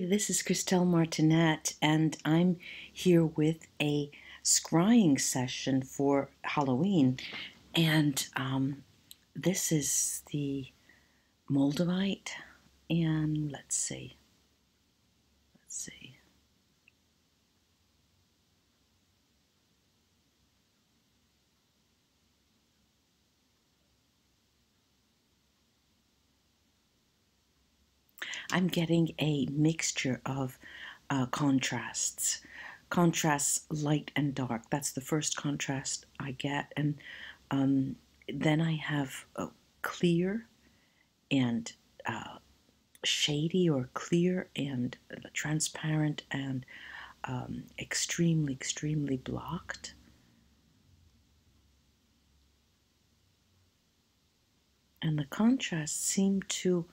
this is Christelle Martinette, and I'm here with a scrying session for Halloween. And this is the Moldavite, and let's see. I'm getting a mixture of contrasts light and dark. That's the first contrast I get, and then I have clear and shady, or clear and transparent, and extremely blocked. And the contrasts seem to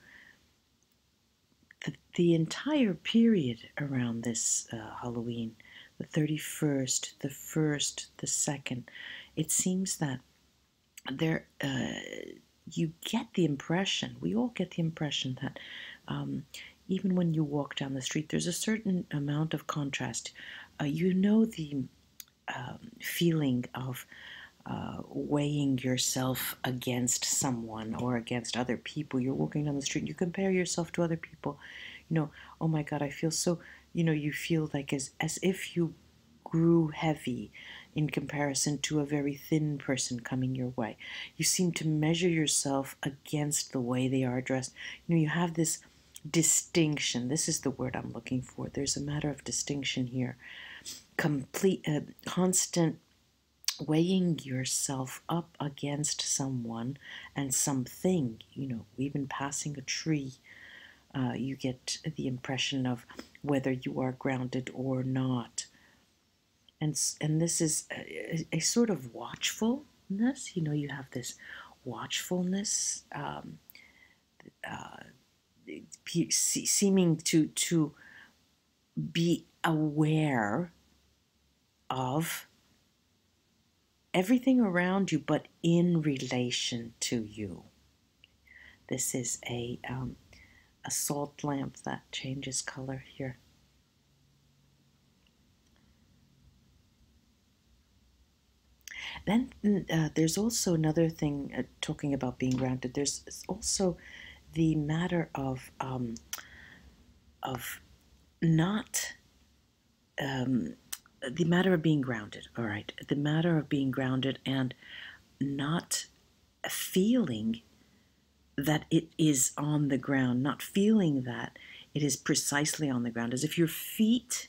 the entire period around this Halloween, the 31st, the 1st, the 2nd, it seems that there you get the impression, we all get the impression that even when you walk down the street, there's a certain amount of contrast. You know the feeling of weighing yourself against someone or against other people. You're walking down the street and you compare yourself to other people. You know, oh my God, I feel so, you feel like as if you grew heavy in comparison to a very thin person coming your way. You seem to measure yourself against the way they are dressed. You have this distinction. This is the word I'm looking for. There's a matter of distinction here. Constant weighing yourself up against someone and something, even passing a tree, you get the impression of whether you are grounded or not. And this is a sort of watchfulness, you have this watchfulness, seeming to be aware of everything around you, but in relation to you. This is a salt lamp that changes color here. Then there's also another thing, talking about being grounded. There's also the matter of not. The matter of being grounded, all right. The matter of being grounded and not feeling that it is on the ground, not feeling that it is precisely on the ground, as if your feet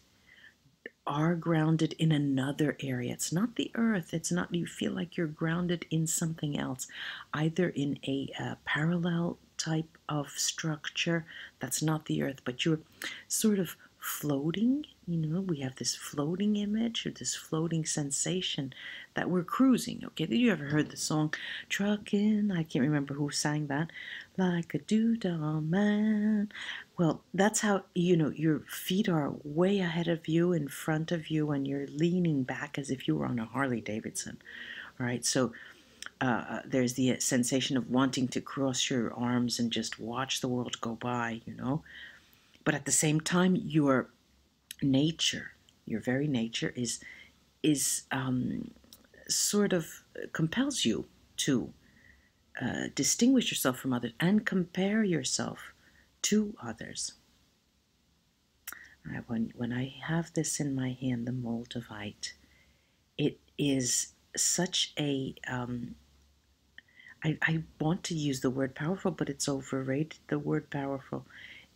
are grounded in another area. It's not the earth. It's not, you feel like you're grounded in something else, either in a parallel type of structure that's not the earth, but you're sort of floating. We have this floating image, or this floating sensation that we're cruising. Okay, did you ever heard the song Truckin'? I can't remember who sang that. Like a doodah man. Well, that's how, your feet are way ahead of you, in front of you, and you're leaning back as if you were on a Harley Davidson. All right, so there's the sensation of wanting to cross your arms and just watch the world go by, But at the same time, your nature, your very nature is sort of compels you to distinguish yourself from others and compare yourself to others. All right, when I have this in my hand, the Moldavite, it is such a I want to use the word powerful, but it's overrated, the word powerful.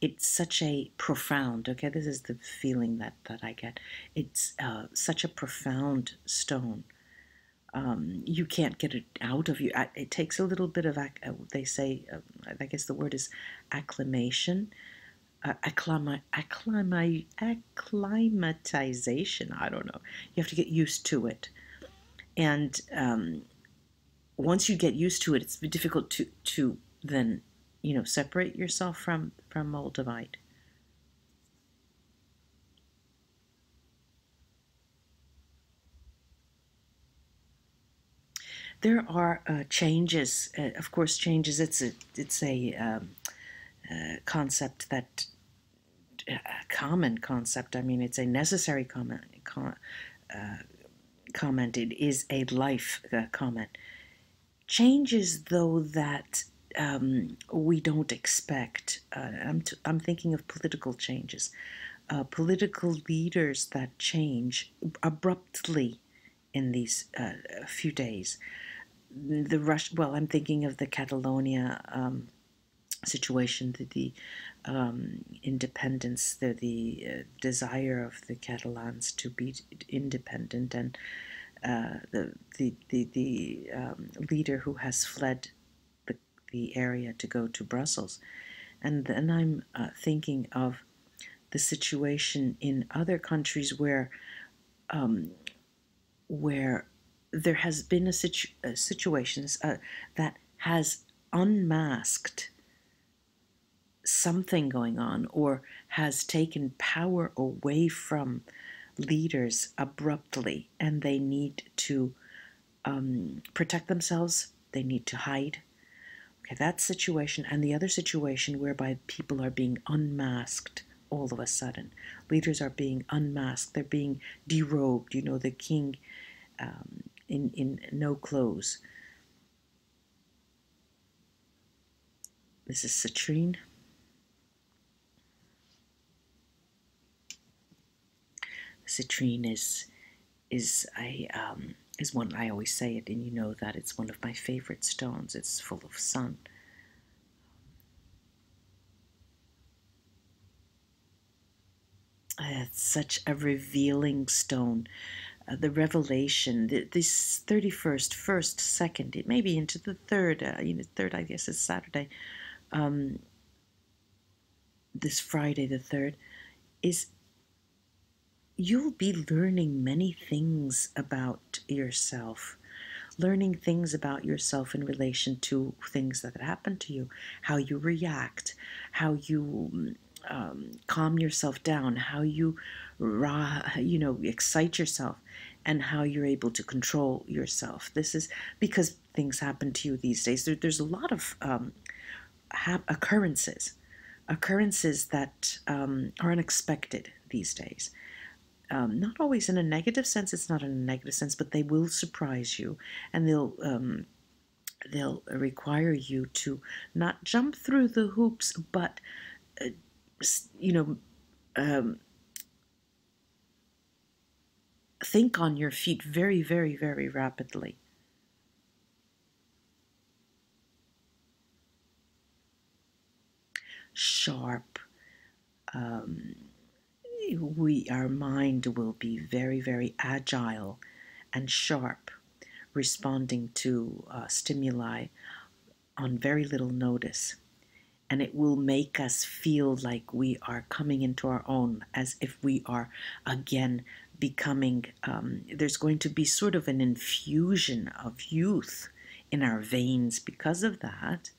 It's such a profound, okay, this is the feeling that I get. It's such a profound stone. You can't get it out of you. It takes a little bit of, they say, I guess the word is acclimation, acclimatization, I don't know. You have to get used to it. And once you get used to it, it's difficult to then separate yourself from Moldavite. There are changes, of course, changes. It's a concept that common concept. I mean, it's a necessary comment. It is a life comment. Changes, though, that we don't expect. I'm thinking of political changes. Political leaders that change abruptly in these few days. Well, I'm thinking of the Catalonia situation, the independence, the desire of the Catalans to be independent, and the leader who has fled the area to go to Brussels. And then I'm thinking of the situation in other countries where there has been a situation that has unmasked something going on, or has taken power away from leaders abruptly, and they need to protect themselves, they need to hide. Okay, that situation. And the other situation whereby people are being unmasked all of a sudden. Leaders are being unmasked, they're being derobed, the king in no clothes. This is citrine. Citrine is one, I always say it, and you know that it's one of my favorite stones. It's full of sun. It's such a revealing stone. The revelation, this 31st, 1st, 2nd, it may be into the 3rd, 3rd, I guess, is Saturday. This Friday, the 3rd, is you'll be learning many things about yourself. Learning things about yourself in relation to things that happen to you, how you react, how you calm yourself down, how you, excite yourself, and how you're able to control yourself. This is because things happen to you these days. There's a lot of occurrences that are unexpected these days. Not always in a negative sense. It's not in a negative sense, but they will surprise you, and they'll require you to not jump through the hoops, but think on your feet very, very, very rapidly. Sharp. Our mind will be very, very agile and sharp, responding to stimuli on very little notice. And it will make us feel like we are coming into our own, as if we are again becoming, there's going to be sort of an infusion of youth in our veins because of that.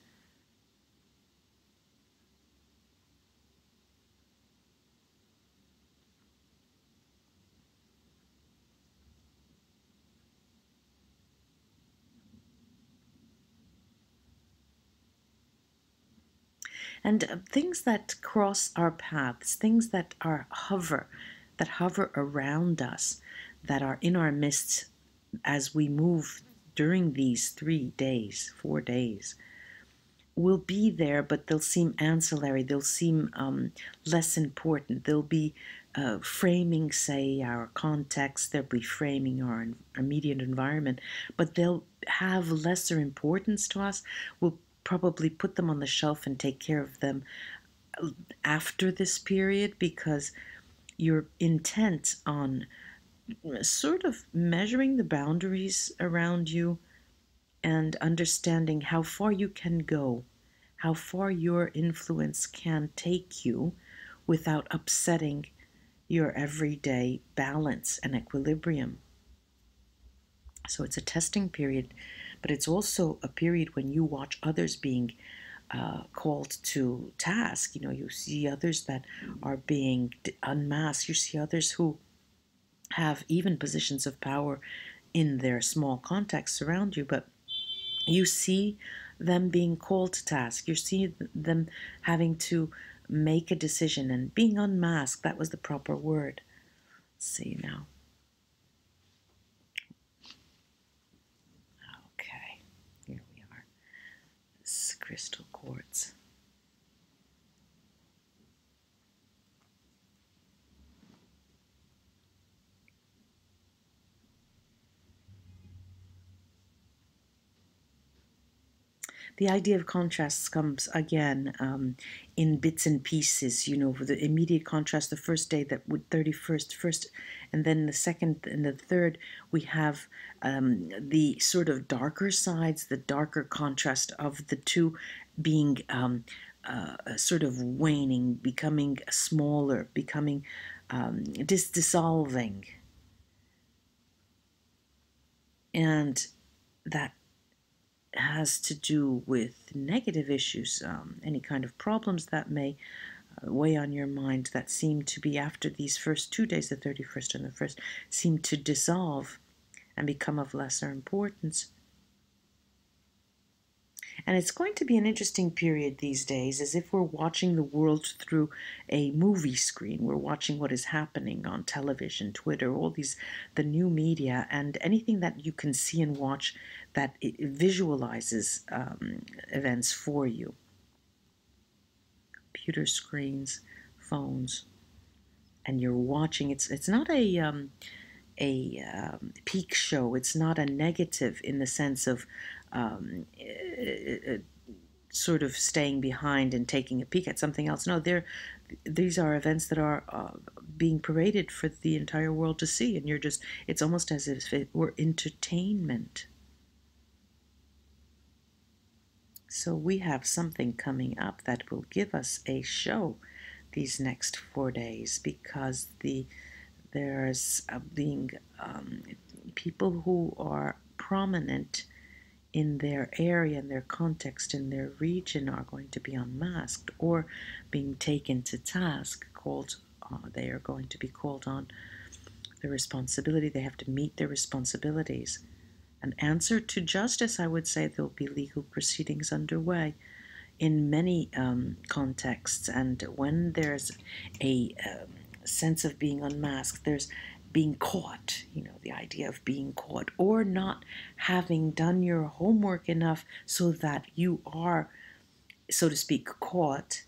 And things that cross our paths, things that hover around us, that are in our midst as we move during these 3 days, 4 days, will be there, but they'll seem ancillary, they'll seem less important. They'll be framing, say, our context, they'll be framing our immediate environment, but they'll have lesser importance to us. We'll probably put them on the shelf and take care of them after this period, because you're intent on sort of measuring the boundaries around you and understanding how far you can go, how far your influence can take you without upsetting your everyday balance and equilibrium. So it's a testing period, but it's also a period when you watch others being called to task. You see others that are being unmasked. You see others who have even positions of power in their small contexts around you, but you see them being called to task. You see them having to make a decision. And being unmasked, that was the proper word. Let's see now. Okay, here we are. This crystal quartz. The idea of contrasts comes again in bits and pieces. You know, for the immediate contrast, the first day that would 31st, first, and then the second and the third, we have the sort of darker sides, the darker contrast of the two being sort of waning, becoming smaller, becoming dissolving. And that has to do with negative issues, any kind of problems that may weigh on your mind that seem to be after these first 2 days, the 31st and the 1st, seem to dissolve and become of lesser importance. And it's going to be an interesting period these days, as if we're watching the world through a movie screen. We're watching what is happening on television, Twitter, all these, the new media, and anything that you can see and watch that it visualizes events for you. Computer screens, phones, and you're watching. It's not a peak show. It's not a negative in the sense of sort of staying behind and taking a peek at something else. No, these are events that are being paraded for the entire world to see, and it's almost as if it were entertainment. So we have something coming up that will give us a show these next 4 days, because there's being people who are prominent in their area, in their context, in their region are going to be unmasked or being taken to task, they are going to be called on the responsibility. They have to meet their responsibilities and answer to justice. I would say there'll be legal proceedings underway in many contexts, and when there's a sense of being unmasked, there's being caught, the idea of being caught, or not having done your homework enough so that you are, so to speak, caught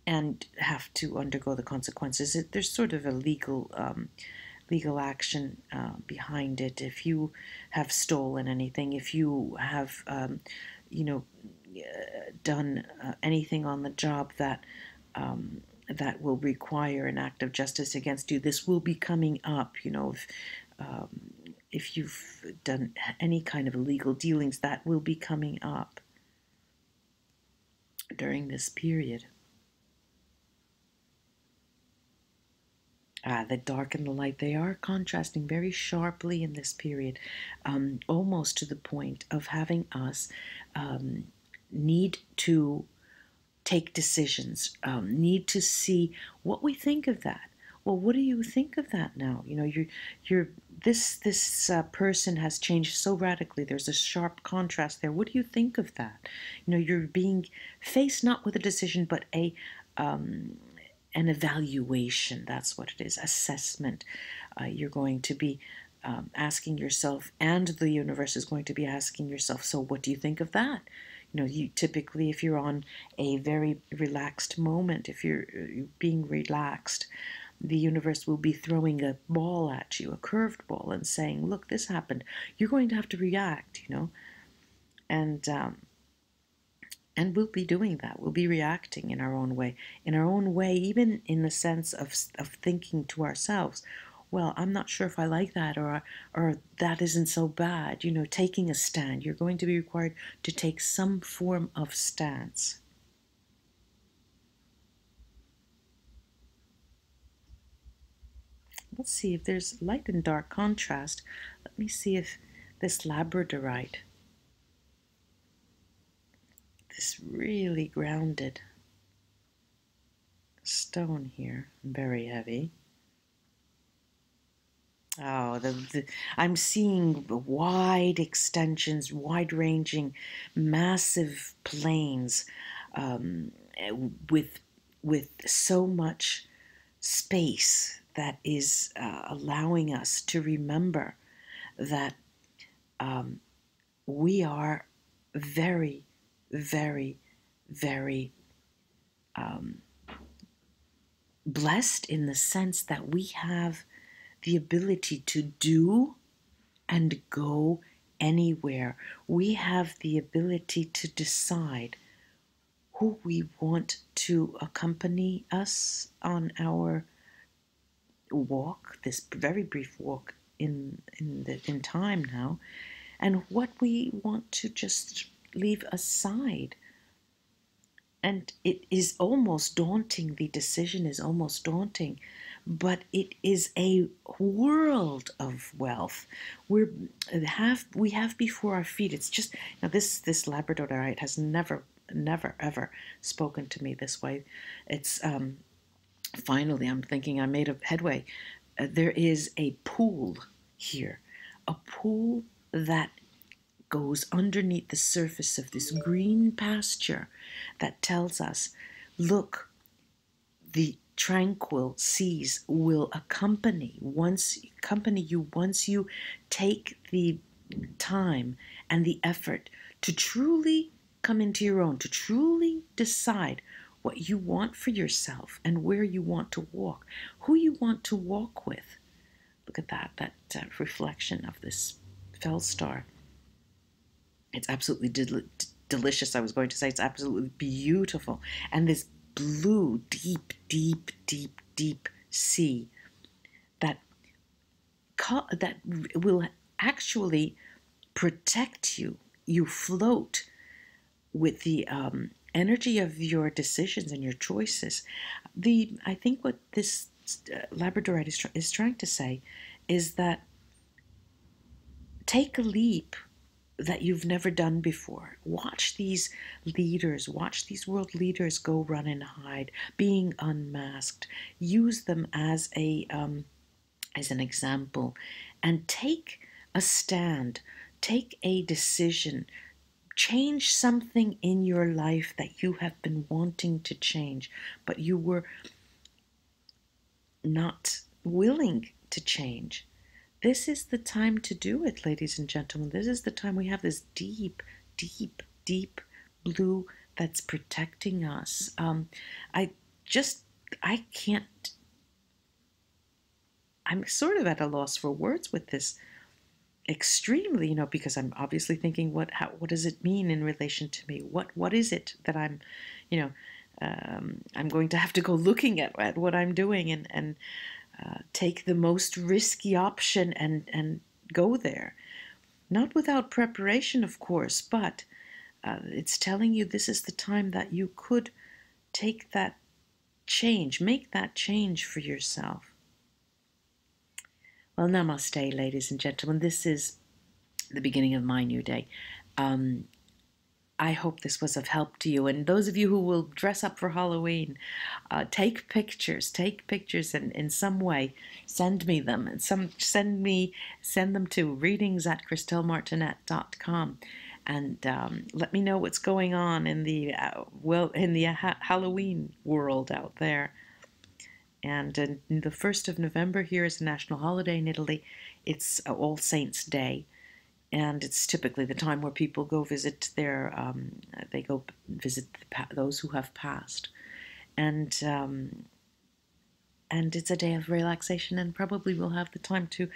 and have to undergo the consequences. There's sort of a legal action behind it. If you have stolen anything, if you have, done anything on the job that that will require an act of justice against you, this will be coming up. If you've done any kind of illegal dealings, that will be coming up during this period. The dark and the light, they are contrasting very sharply in this period, almost to the point of having us need to take decisions, need to see what we think of that. Well, what do you think of that now? This person has changed so radically. There's a sharp contrast there. What do you think of that? You're being faced not with a decision, but an evaluation. That's what it is. Assessment. You're going to be asking yourself, and the universe is going to be asking yourself, so what do you think of that? You typically, if you're on a very relaxed moment, if you're being relaxed, the universe will be throwing a ball at you, a curved ball, and saying, look, this happened. You're going to have to react, and we'll be doing that. We'll be reacting in our own way, even in the sense of thinking to ourselves, well, I'm not sure if I like that, or that isn't so bad. Taking a stand. You're going to be required to take some form of stance. Let's see if there's light and dark contrast. Let me see if this labradorite, this really grounded stone here, very heavy. Oh, I'm seeing wide extensions, wide-ranging, massive plains with with so much space that is allowing us to remember that we are very, very, very blessed in the sense that we have the ability to do and go anywhere. We have the ability to decide who we want to accompany us on our walk, this very brief walk in time now, and what we want to just leave aside. And it is almost daunting. The decision is almost daunting, but it is a world of wealth. We have before our feet. It's just, now this Labradorite has never ever spoken to me this way. It's finally, I'm thinking I made a headway. There is a pool here, a pool that goes underneath the surface of this green pasture that tells us, look, the tranquil seas will accompany you once you take the time and the effort to truly come into your own, to truly decide what you want for yourself and where you want to walk, who you want to walk with. Look at that reflection of this feldstar. It's absolutely delicious. I was going to say it's absolutely beautiful. And this blue, deep, deep, deep, deep sea that will actually protect you. You float with the energy of your decisions and your choices. I think what this Labradorite is trying to say is that take a leap that you've never done before. Watch these leaders, watch these world leaders go run and hide, being unmasked. Use them as an example, and take a stand, take a decision, change something in your life that you have been wanting to change, but you were not willing to change. This is the time to do it, ladies and gentlemen. This is the time we have this deep, deep, deep blue that's protecting us. I can't, I'm sort of at a loss for words with this extremely, because I'm obviously thinking, what does it mean in relation to me? What is it that I'm, I'm going to have to go looking at what I'm doing and take the most risky option and go there. Not without preparation, of course, but it's telling you this is the time that you could take that change, make that change for yourself. Well, namaste, ladies and gentlemen. This is the beginning of my new day. I hope this was of help to you. And those of you who will dress up for Halloween, take pictures and in some way send me them. And send them to readings@ChristelleMartinette.com, and let me know what's going on in the Halloween world out there. And the 1st of November here is a national holiday in Italy. It's All Saints' Day. And it's typically the time where people go visit those who have passed, and it's a day of relaxation, and probably we'll have the time to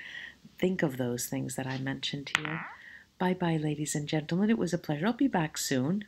think of those things that I mentioned here. Bye bye, ladies and gentlemen. It was a pleasure. I'll be back soon.